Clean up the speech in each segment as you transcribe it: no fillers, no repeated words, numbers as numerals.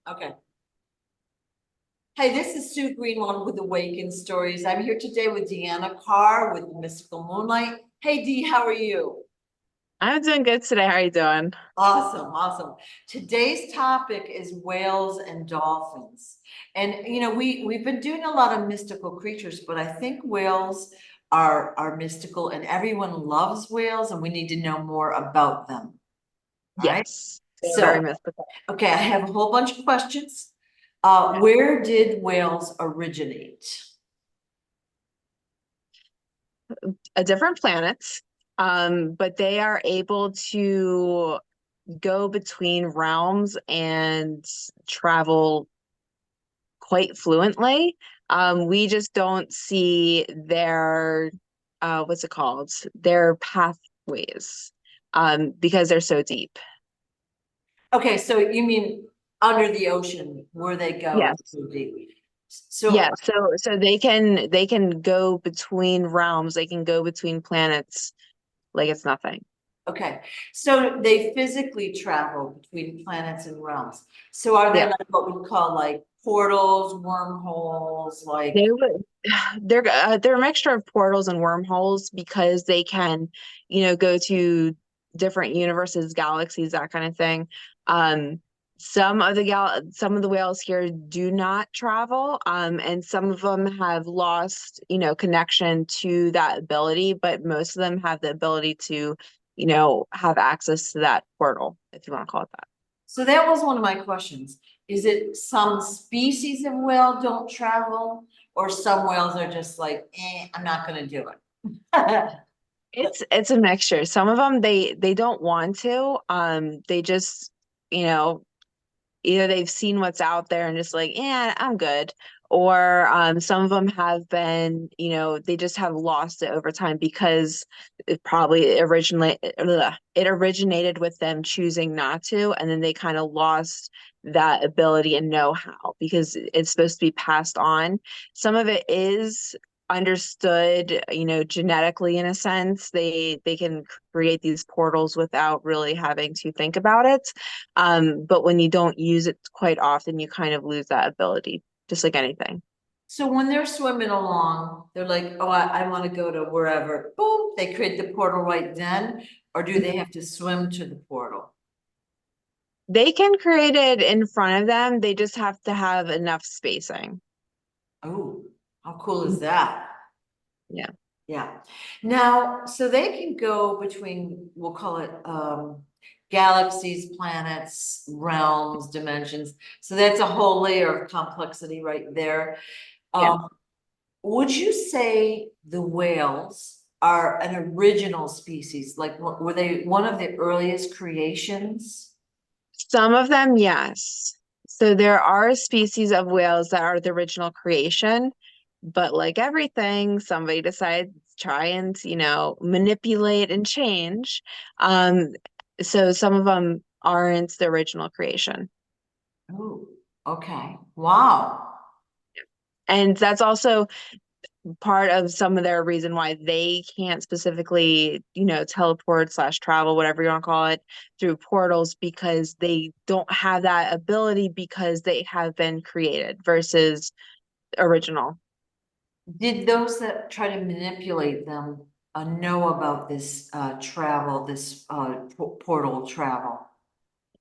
Okay. Hey, this is Sue Greenwald with Awakened Stories. I'm here today with Deanna Carr with Mystical Moonlight. Hey, Dee, how are you? I'm doing good today. How are you doing? Awesome, awesome. Today's topic is whales and dolphins. And we've been doing a lot of mystical creatures, but I think whales are mystical and everyone loves whales and we need to know more about them. All right. Yes, they're very So, mystical. okay, I have a whole bunch of questions. Yeah. Where did whales originate? Different planets, but they are able to go between realms and travel quite fluently. We just don't see their what's it called? Their pathways, because they're so deep. Okay, so you mean under the ocean where they go is Yes. so deep. So Yeah, so they can go between realms, they can go between planets like it's nothing. okay, so they physically travel between planets and realms. So are there Yeah. like what we call like portals, wormholes, like They would they're a mixture of portals and wormholes because they can, go to different universes, galaxies, that kind of thing. Um, some of the whales here do not travel, and some of them have lost, connection to that ability, but most of them have the ability to, have access to that portal, if you want to call it that. so that was one of my questions. Is it some species of whale don't travel, or some whales are just like, I'm not gonna do it? It's a mixture. Some of them they don't want to. They just, you know, either they've seen what's out there and just like, yeah, I'm good. Or some of them have been, they just have lost it over time because it originated with them choosing not to, and then they kind of lost that ability and know-how because it's supposed to be passed on. Some of it is understood, genetically in a sense. They can create these portals without really having to think about it. But when you don't use it quite often, you kind of lose that ability, just like anything. So when they're swimming along, they're like, oh, I want to go to wherever. Boom, they create the portal right then, or do they have to swim to the portal? They can create it in front of them. They just have to have enough spacing. Oh, how cool is that? Yeah. Yeah. Now, so they can go between, we'll call it galaxies, planets, realms, dimensions. So that's a whole layer of complexity right there. Yeah. Um, would you say the whales are an original species? Like, were they one of the earliest creations? Some of them, yes. So there are species of whales that are the original creation, but like everything, somebody decides to try and, manipulate and change. Um, so some of them aren't the original creation. Oh, okay. Wow. And that's also part of some of their reason why they can't specifically, teleport slash travel, whatever you want to call it, through portals because they don't have that ability because they have been created versus original. Did those that try to manipulate them know about this travel, this portal travel?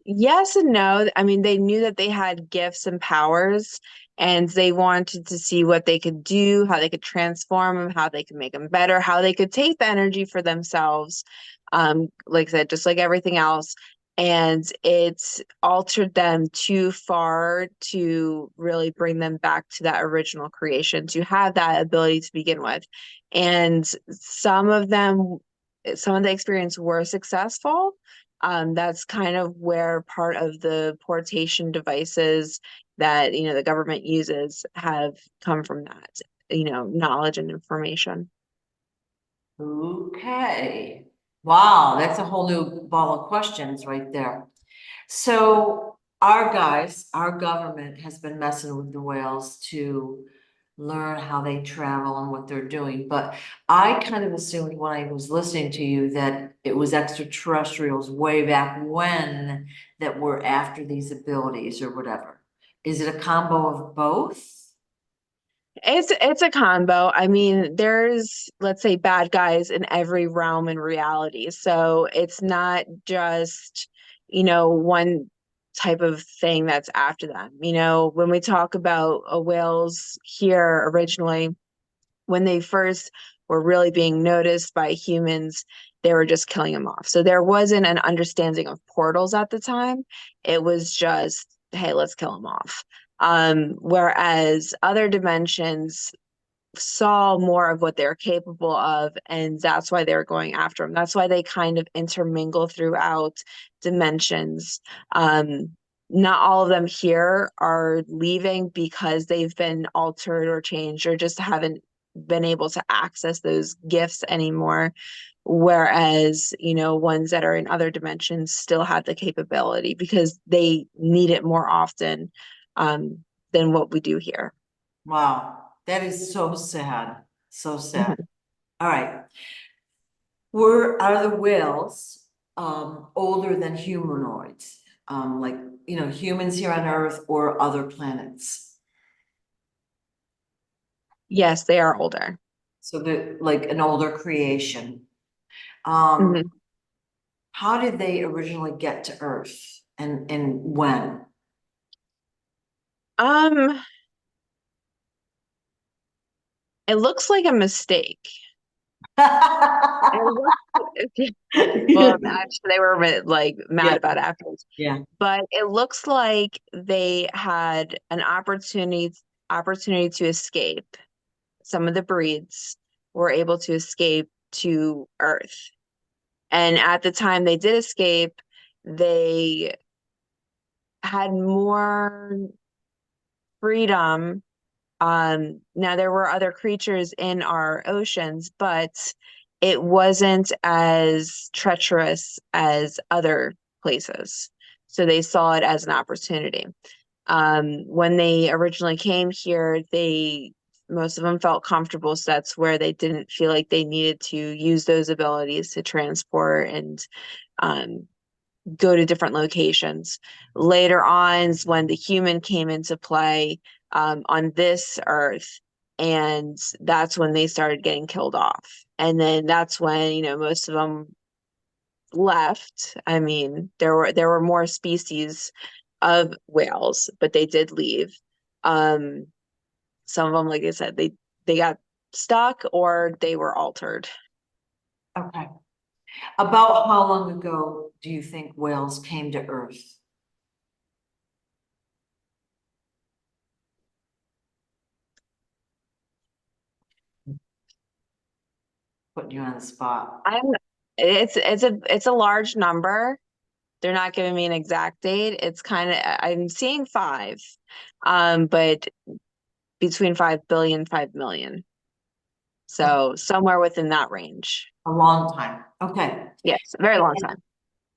Yes and no. I mean, they knew that they had gifts and powers, and they wanted to see what they could do, how they could transform them, how they could make them better, how they could take the energy for themselves. Like I said, just like everything else. And it's altered them too far to really bring them back to that original creation, to have that ability to begin with. And some of the experience were successful. That's kind of where part of the portation devices that, the government uses have come from that, knowledge and information. Okay. Wow, that's a whole new ball of questions right there. So our guys, our government has been messing with the whales to learn how they travel and what they're doing. But I kind of assumed when I was listening to you that it was extraterrestrials way back when that were after these abilities or whatever. Is it a combo of both? It's a combo. I mean, there's, let's say, bad guys in every realm in reality. So it's not just, one type of thing that's after them. When we talk about whales here originally, when they first were really being noticed by humans, they were just killing them off. So there wasn't an understanding of portals at the time. It was just, hey, let's kill them off. Whereas other dimensions saw more of what they're capable of, and that's why they're going after them. That's why they kind of intermingle throughout dimensions. Not all of them here are leaving because they've been altered or changed or just haven't been able to access those gifts anymore. Whereas, ones that are in other dimensions still have the capability because they need it more often than what we do here. Wow, that is so sad. So sad. Mhm. All right. Are the whales older than humanoids? Like, humans here on Earth or other planets? Yes, they are older. So they're like an older creation. Um, Mhm. how did they originally get to Earth and when? Um, it looks like a mistake. It looks, well, actually, they were a bit, like Yeah, mad about it afterwards, yeah. but it looks like they had an opportunity to escape. Some of the breeds were able to escape to Earth, and at the time they did escape, they had more freedom. Now there were other creatures in our oceans, but it wasn't as treacherous as other places. So they saw it as an opportunity. When they originally came here, most of them felt comfortable, so that's where they didn't feel like they needed to use those abilities to transport and um, go to different locations. Later on is when the human came into play on this earth, and that's when they started getting killed off. And then that's when, most of them left. I mean, there were more species of whales, but they did leave. Um, some of them, like I said, they got stuck or they were altered. Okay. About how long ago do you think whales came to Earth? Putting you on the spot. I'm it's a large number. They're not giving me an exact date. It's kind of, I'm seeing five, but between 5 billion, 5 million. So somewhere within that range. A long time. Okay. Yes, a very long time.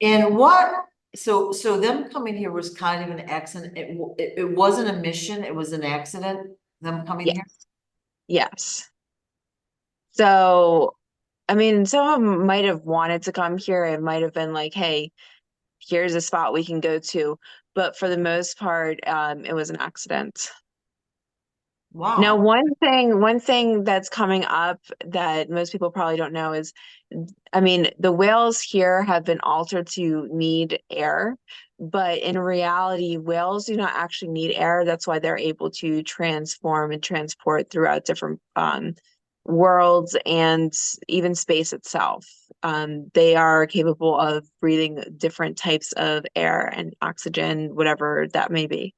And what, so them coming here was kind of an accident. It wasn't a mission, it was an accident, them coming here? Yes, yes. So, I mean, some of them might have wanted to come here. It might have been like, hey, here's a spot we can go to. But for the most part, it was an accident. Now, Wow. one thing that's coming up that most people probably don't know is, I mean, the whales here have been altered to need air, but in reality, whales do not actually need air. That's why they're able to transform and transport throughout different worlds and even space itself. They are capable of breathing different types of air and oxygen, whatever that may be.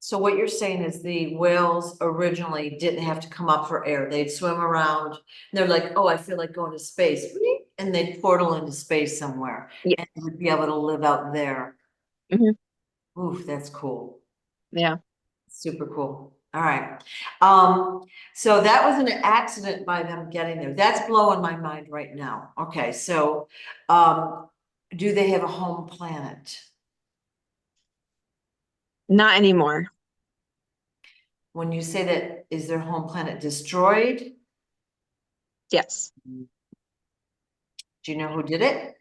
So what you're saying is the whales originally didn't have to come up for air. They'd swim around. And they're like, oh, I feel like going to space. And they'd portal into space somewhere Yeah. and would be able to live out there. Mhm. Oof, that's cool. Yeah. Super cool. All right. So that was an accident by them getting there. That's blowing my mind right now. Okay, so do they have a home planet? Not anymore. When you say that, is their home planet destroyed? Yes. Do you know who did it?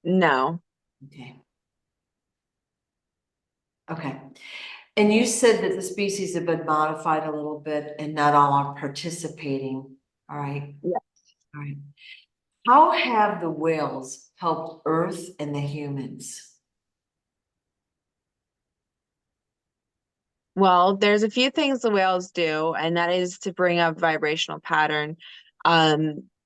No. Okay. Okay. And you said that the species have been modified a little bit and not all are participating. All right. Yeah. All right. How have the whales helped Earth and the humans? Well, there's a few things the whales do, and that is to bring up vibrational pattern.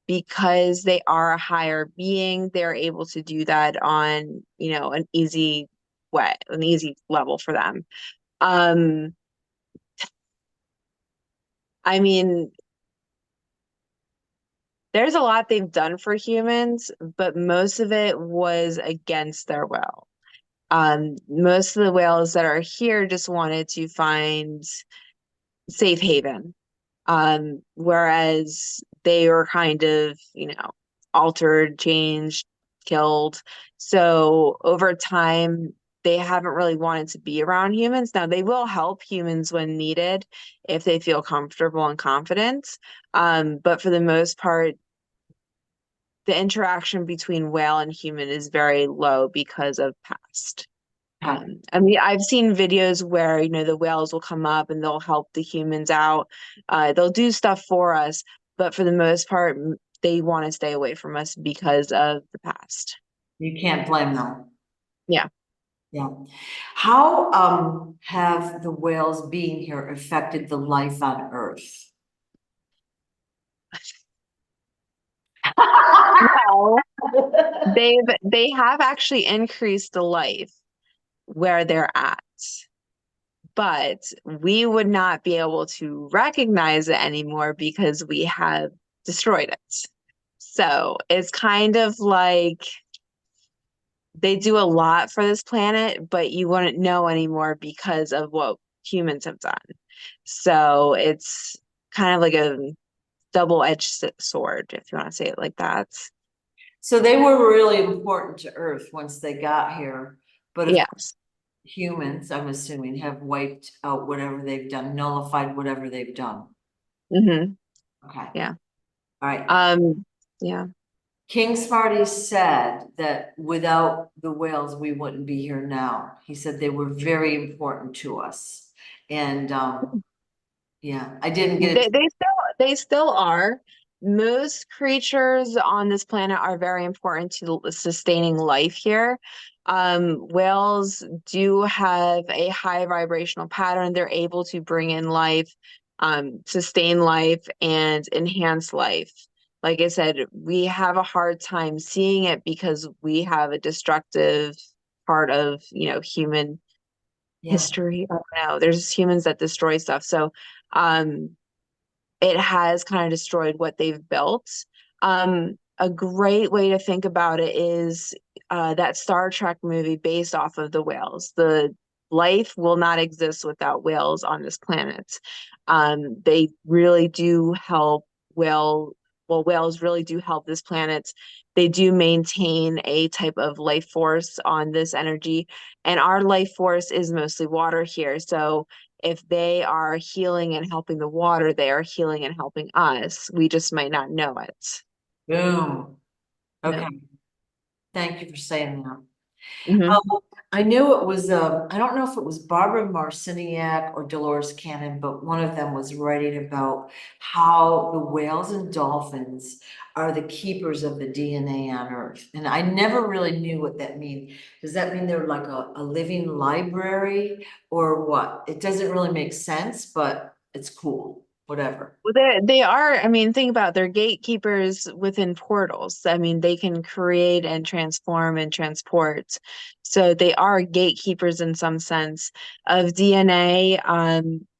Because they are a higher being, they're able to do that on, an easy way, an easy level for them. Um, I mean, there's a lot they've done for humans, but most of it was against their will. Most of the whales that are here just wanted to find safe haven. Whereas they were kind of, altered, changed, killed. So over time, they haven't really wanted to be around humans. Now, they will help humans when needed if they feel comfortable and confident. But for the most part, the interaction between whale and human is very low because of past. Okay. I mean, I've seen videos where, the whales will come up and they'll help the humans out. They'll do stuff for us, but for the most part, they want to stay away from us because of the past. You can't blame them. Yeah. Yeah. How have the whales being here affected the life on Earth? Well, they have actually increased the life where they're at, but we would not be able to recognize it anymore because we have destroyed it. So it's kind of like they do a lot for this planet, but you wouldn't know anymore because of what humans have done. So it's kind of like a double-edged sword, if you want to say it like that. So they were really important to Earth once they got here, but of Yes. humans, I'm assuming, have wiped out whatever they've done, nullified whatever they've done. Mm-hmm. Okay. Yeah. All right. Yeah. King Smarty said that without the whales, we wouldn't be here now. He said they were very important to us. And yeah, I didn't get it. They still are. Most creatures on this planet are very important to sustaining life here. Whales do have a high vibrational pattern. They're able to bring in life, sustain life, and enhance life. Like I said, we have a hard time seeing it because we have a destructive part of, human Yeah. history. I don't know. There's humans that destroy stuff. So, um, it has kind of destroyed what they've built. A great way to think about it is that Star Trek movie based off of the whales. The life will not exist without whales on this planet. They really do help whales really do help this planet. They do maintain a type of life force on this energy, and our life force is mostly water here. So if they are healing and helping the water, they are healing and helping us. We just might not know it. Boom. Yeah. Okay. Thank you for saying that. Hmm. I knew it was, I don't know if it was Barbara Marciniak or Dolores Cannon, but one of them was writing about how the whales and dolphins are the keepers of the DNA on Earth. And I never really knew what that means. Does that mean they're like a living library or what? It doesn't really make sense, but it's cool, whatever. Well, they are, I mean, think about it, they're gatekeepers within portals. I mean, they can create and transform and transport. So they are gatekeepers in some sense of DNA.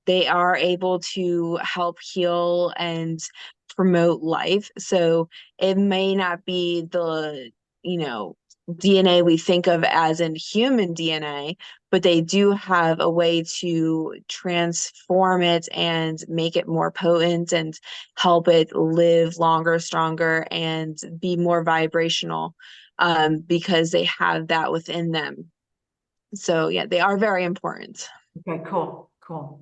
They are able to help heal and promote life. So it may not be the, DNA we think of as in human DNA, but they do have a way to transform it and make it more potent and help it live longer, stronger, and be more vibrational, because they have that within them. So yeah, they are very important. Okay, cool, cool.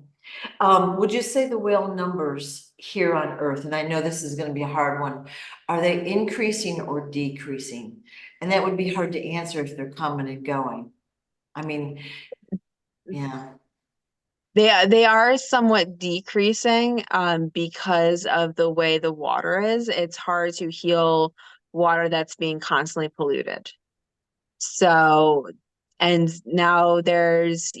Would you say the whale numbers here on Earth, and I know this is gonna be a hard one, are they increasing or decreasing? And that would be hard to answer if they're coming and going. I mean, Yeah, They are somewhat decreasing because of the way the water is. It's hard to heal water that's being constantly polluted. So, and now there's,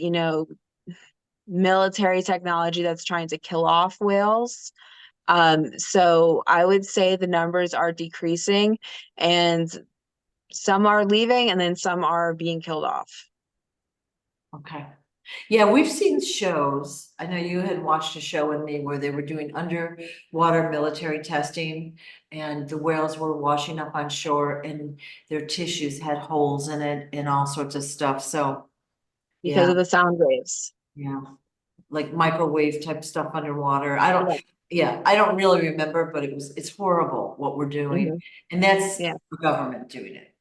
military technology that's trying to kill off whales. So I would say the numbers are decreasing and some are leaving and then some are being killed off. okay. Yeah, we've seen shows. I know you had watched a show with me where they were doing underwater military testing and the whales were washing up on shore and their tissues had holes in it and all sorts of stuff. So, Because yeah, of the sound waves. yeah, like microwave type stuff underwater. I don't, Yeah. yeah, I don't really remember, but it's horrible what we're doing. Hmm. And that's Yeah. the government doing it.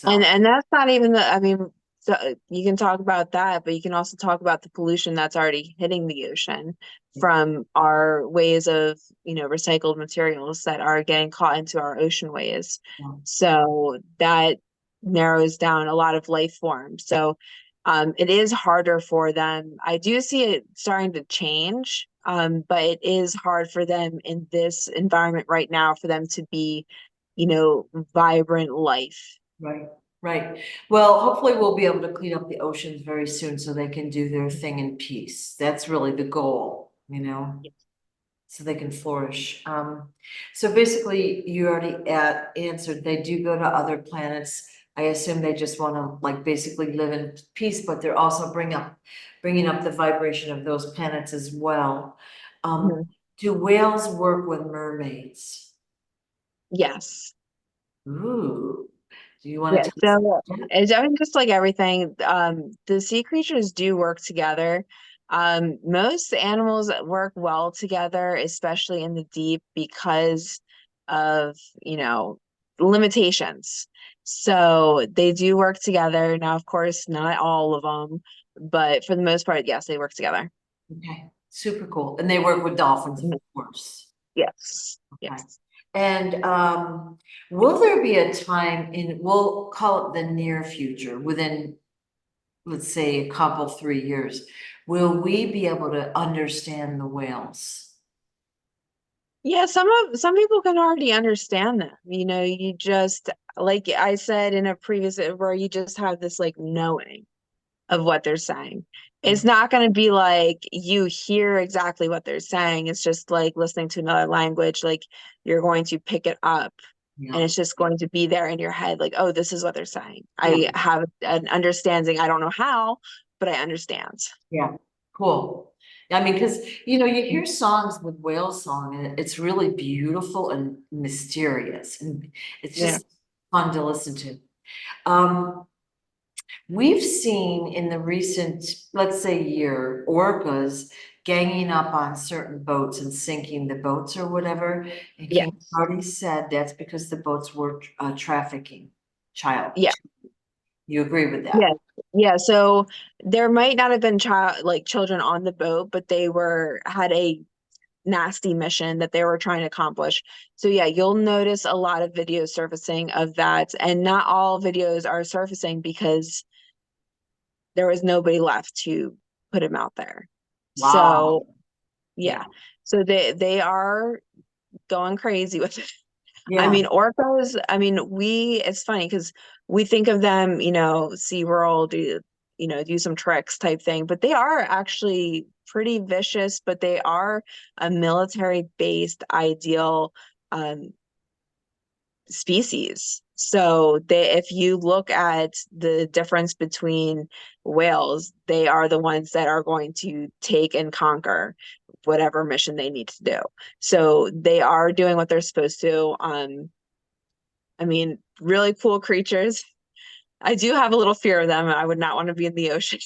And So, and that's not even the, I mean, so you can talk about that, but you can also talk about the pollution that's already hitting the ocean from our ways of, recycled materials that are getting caught into our ocean ways. yeah, So that narrows down a lot of life forms. So it is harder for them. I do see it starting to change, but it is hard for them in this environment right now for them to be, vibrant life. right, right. Well, hopefully we'll be able to clean up the oceans very soon so they can do their thing in peace. That's really the goal, so they can flourish. So basically you already answered, they do go to other planets. I assume they just want to like basically live in peace, but they're also bringing up the vibration of those planets as well. Um, Mhm. do whales work with mermaids? Yes. Ooh, do you want Yeah. to tell us So about that? I mean, just like everything, the sea creatures do work together. Most animals work well together, especially in the deep, because of, limitations. So they do work together. Now, of course, not all of them, but for the most part, yes, they work together. Okay, super cool. And they work with dolphins, of Mhm. course. Yes. Okay. Yes. And will there be a time we'll call it the near future, within, let's say, a couple, 3 years, will we be able to understand the whales? Yeah, some people can already understand them. You just like I said in a previous where you just have this like knowing of what they're saying. It's not going to be like you hear exactly what they're saying. It's just like listening to another language, like you're going to pick it up and Yeah, it's just going to be there in your head like, oh, this is what they're saying. yeah, I have an understanding. I don't know how, but I understand. yeah, cool. I mean, because you hear songs with whale song and it's really beautiful and mysterious, and it's Yeah. just fun to listen to. Um, We've seen in the recent, let's say, year, orcas ganging up on certain boats and sinking the boats or whatever. And King Yes. Smarty said that's because the boats were trafficking child. Yeah. You agree with Yeah. that? Yeah. So there might not have been children on the boat, but they had a nasty mission that they were trying to accomplish. So yeah, you'll notice a lot of videos surfacing of that. And not all videos are surfacing because there was nobody left to put him out there. Wow. So yeah. Yeah. So they are going crazy with it. I Yeah. mean, orcas, I mean, it's funny because we think of them, SeaWorld, do some tricks type thing, but they are actually pretty vicious, but they are a military-based ideal um, species. So if you look at the difference between whales, they are the ones that are going to take and conquer whatever mission they need to do. So they are doing what they're supposed to. I mean, really cool creatures. I do have a little fear of them. I would not want to be in the ocean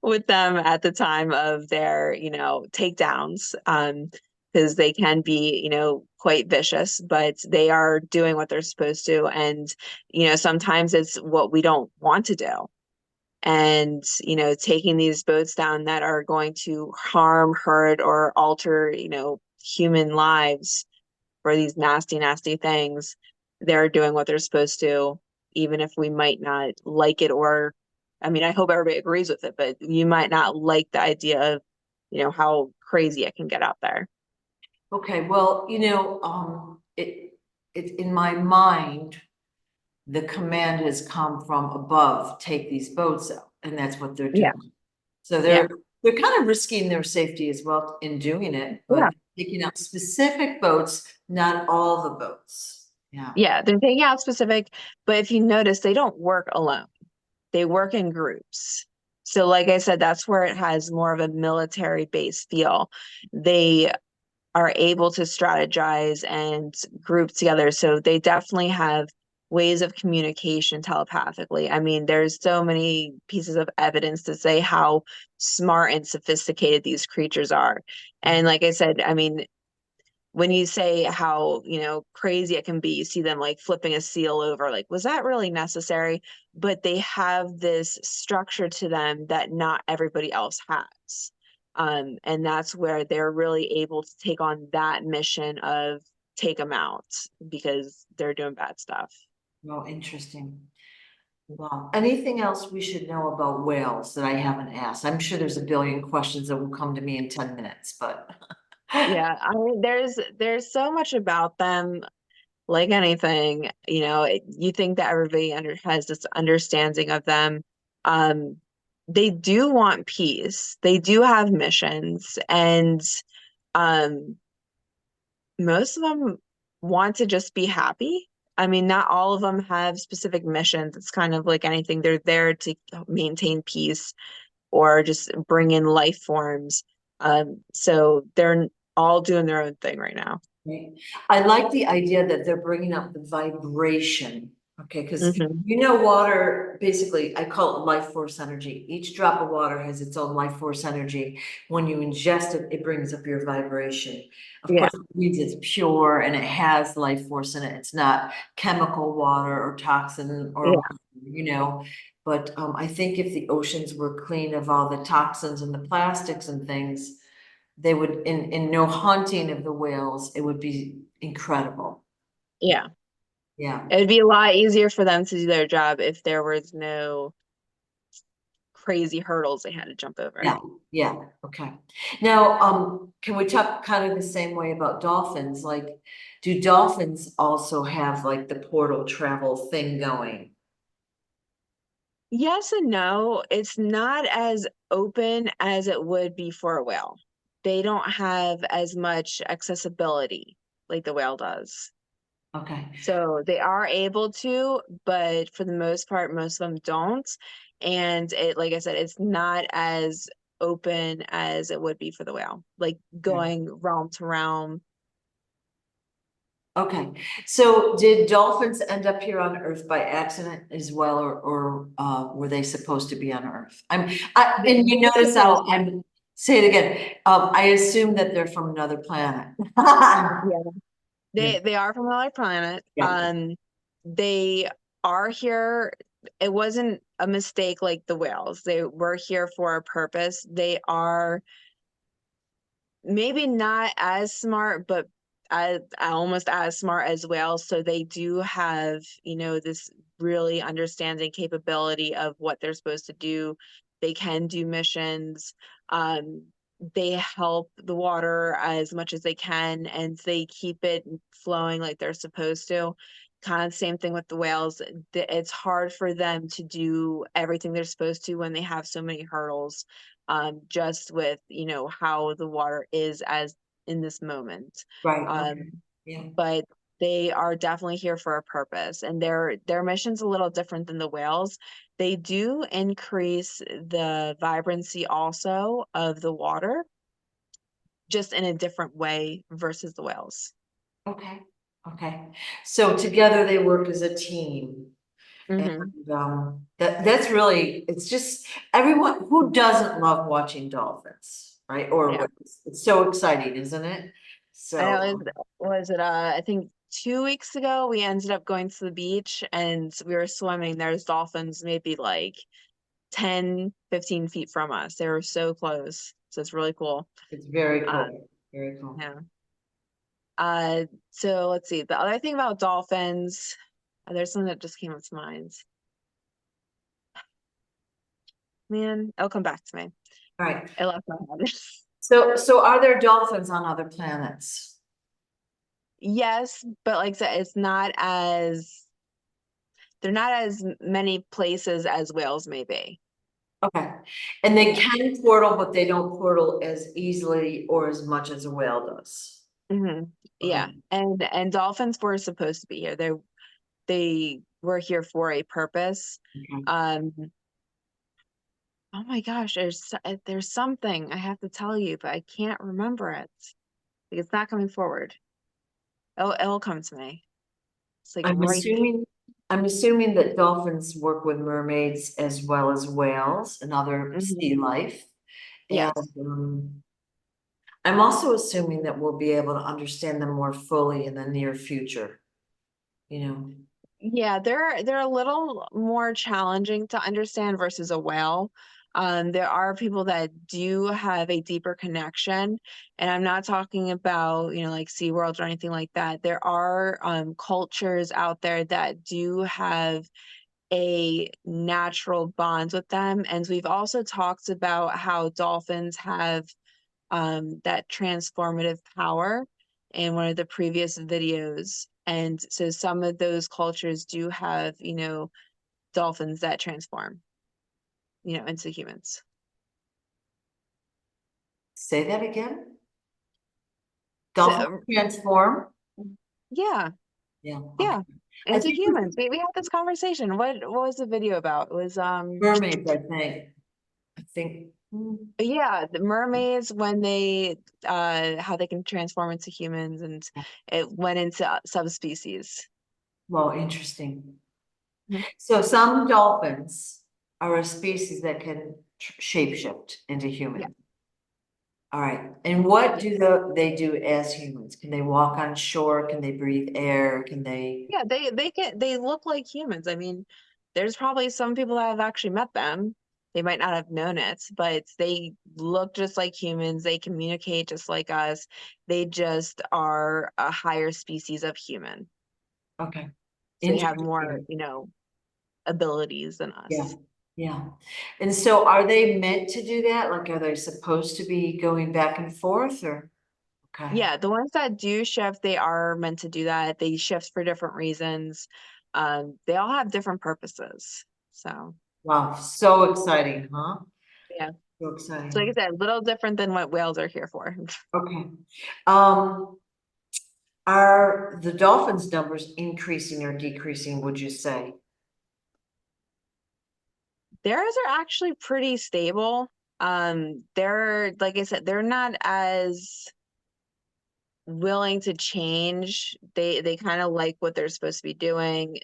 with them at the time of their, takedowns, because they can be, quite vicious, but they are doing what they're supposed to. And, sometimes it's what we don't want to do. And, taking these boats down that are going to harm, hurt, or alter, human lives for these nasty, nasty things, they're doing what they're supposed to, even if we might not like it or I mean, I hope everybody agrees with it, but you might not like the idea of, how crazy it can get out there. Okay, well, in my mind, the command has come from above, take these boats out, and that's what they're Yeah. doing. So Yeah. they're kind of risking their safety as well in doing it, Yeah. but taking out specific boats, not all the boats. Yeah. Yeah. They're taking out specific, but if you notice, they don't work alone. They work in groups. So, like I said, that's where it has more of a military based feel. They are able to strategize and group together. So they definitely have ways of communication telepathically. I mean, there's so many pieces of evidence to say how smart and sophisticated these creatures are. And like I said, I mean, when you say how, crazy it can be, you see them like flipping a seal over, like, was that really necessary? But they have this structure to them that not everybody else has. And that's where they're really able to take on that mission of take them out because they're doing bad stuff. Well, interesting. Wow. Anything else we should know about whales that I haven't asked? I'm sure there's a billion questions that will come to me in 10 minutes, but. Yeah, I mean, there's so much about them. Like anything, you think that everybody has this understanding of them. Um, they do want peace. They do have missions, and um, most of them want to just be happy. I mean, not all of them have specific missions. It's kind of like anything. They're there to maintain peace or just bring in life forms. So they're all doing their own thing right now. Right. I like the idea that they're bringing up the vibration. Okay, because Hmm. water, basically, I call it life force energy. Each drop of water has its own life force energy. When you ingest it, it brings up your vibration. Of Yeah, course, it means it's pure and it has life force in it. It's not chemical water or toxin or, yeah, you know. But I think if the oceans were clean of all the toxins and the plastics and things, they would, in no hunting of the whales, it would be incredible. yeah. Yeah, It would be a lot easier for them to do their job if there was no crazy hurdles they had to jump over. yeah, yeah, okay. Now, can we talk kind of the same way about dolphins? Like, do dolphins also have like the portal travel thing going? Yes and no. It's not as open as it would be for a whale. They don't have as much accessibility like the whale does. Okay, So they are able to, but for the most part, most of them don't. And like I said, it's not as open as it would be for the whale, like okay, going realm to realm. okay. So did dolphins end up here on Earth by accident as well, or were they supposed to be on Earth? And you They're notice how supposed, say it again. I assume that they're from another planet. yeah, Yeah, they are from another planet. yeah, They are here. It wasn't a mistake like the whales. They were here for a purpose. They are maybe not as smart, but almost as smart as whales. So they do have, this really understanding capability of what they're supposed to do. They can do missions. Um, they help the water as much as they can, and they keep it flowing like they're supposed to. Kind of same thing with the whales. It's hard for them to do everything they're supposed to when they have so many hurdles, just with how the water is as in this moment. right, okay, Um, yeah. but they are definitely here for a purpose, and their mission's a little different than the whales. They do increase the vibrancy also of the water, just in a different way versus the whales. Okay, okay. So together they work as a team. And Hmm. that's really, it's just everyone who doesn't love watching dolphins, right? Or Yeah. what, it's so exciting, isn't it? I So, know was it I think 2 weeks ago we ended up going to the beach and we were swimming. There's dolphins maybe like 10, 15 feet from us. They were so close. So it's really cool. it's very Um, cool, very cool. yeah. So let's see. The other thing about dolphins, there's something that just came up to mind. Man, it'll come back to me. All right. It left my head. So are there dolphins on other planets? Yes, but like I said, they're not as many places as whales may be. Okay. And they Yeah. can portal, but they don't portal as easily or as much as a whale does. Hmm. Okay. Yeah. And dolphins were supposed to be here. They were here for a purpose. Okay. Um, oh my gosh, there's something I have to tell you, but I can't remember it. Like it's not coming forward. It'll come to me. It's like I'm right. assuming, I'm assuming that dolphins work with mermaids as well as whales and other Mhm. sea life. And Yes. I'm also assuming that we'll be able to understand them more fully in the near future, you know. Yeah, they're a little more challenging to understand versus a whale. There are people that do have a deeper connection, and I'm not talking about, like SeaWorld or anything like that. There are cultures out there that do have a natural bond with them. And we've also talked about how dolphins have that transformative power in one of the previous videos. And so some of those cultures do have, dolphins that transform, into humans. Say that again. Dolphins So, transform? yeah, Yeah, okay. yeah, I into think humans. We had this conversation. What was the video about? It was mermaids, I think. I think. yeah, the mermaids when they how they can transform into humans, and it went into subspecies. Well, interesting. Mhm. So some dolphins are a species that can shapeshift into Yeah. human. All right. And what do they do as humans? Can they walk on shore? Can they breathe air? Can they? Yeah, they look like humans. I mean, there's probably some people that have actually met them. They might not have known it, but they look just like humans. They communicate just like us. They just are a higher species of human. Okay. So they have more, Interesting. abilities than Yeah. us. Yeah. And so are they meant to do that? Like, are they supposed to be going back and forth or? Okay. Yeah, the ones that do shift, they are meant to do that. They shift for different reasons. They all have different purposes. So, Wow. So exciting, huh? yeah. So So like I exciting. said, a little different than what whales are here for. Okay. Um, are the dolphins' numbers increasing or decreasing, would you say? Theirs are actually pretty stable. They're like I said, they're not as willing to change. They kind of like what they're supposed to be doing.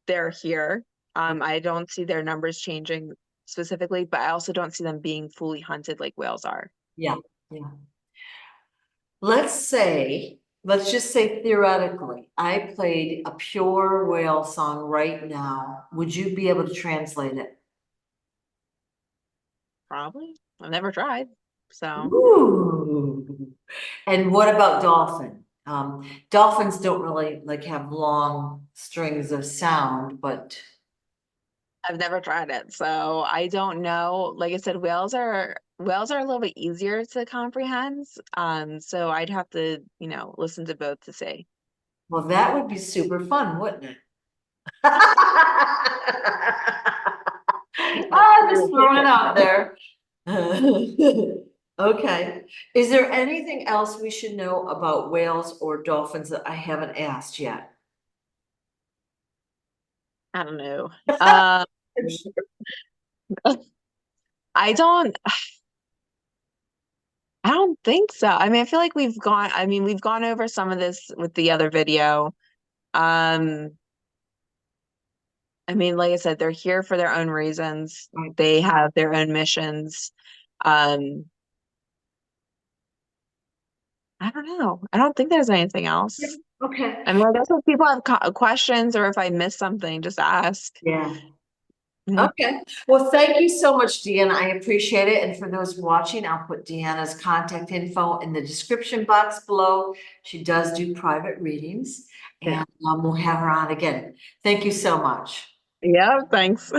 They're here. I don't see their numbers changing specifically, but I also don't see them being fully hunted like whales are. Yeah, yeah. Let's just say theoretically, I played a pure whale song right now. Would you be able to translate it? Probably. I've never tried. So Ooh. And what about dolphin? Dolphins don't really like have long strings of sound, but I've never tried it. So I don't know. Like I said, whales are a little bit easier to comprehend. So I'd have to, listen to both to see. well, that would be super fun, wouldn't it? I'm just throwing it out there. Okay. Is there anything else we should know about whales or dolphins that I haven't asked yet? I don't know. Um, I don't I don't think so. I mean, we've gone over some of this with the other video. Um, I mean, like I said, they're here for their own reasons. Right. They have their own missions. Um, I don't know. I don't think there's anything Yeah. else. Okay. I mean, I guess if people have questions or if I missed something, just ask. Yeah. Mhm. Okay. Well, thank you so much, Deanna. I appreciate it. And for those watching, I'll put Deanna's contact info in the description box below. She does do private readings, Yeah. and we'll have her on again. Thank you so much. Yeah, thanks.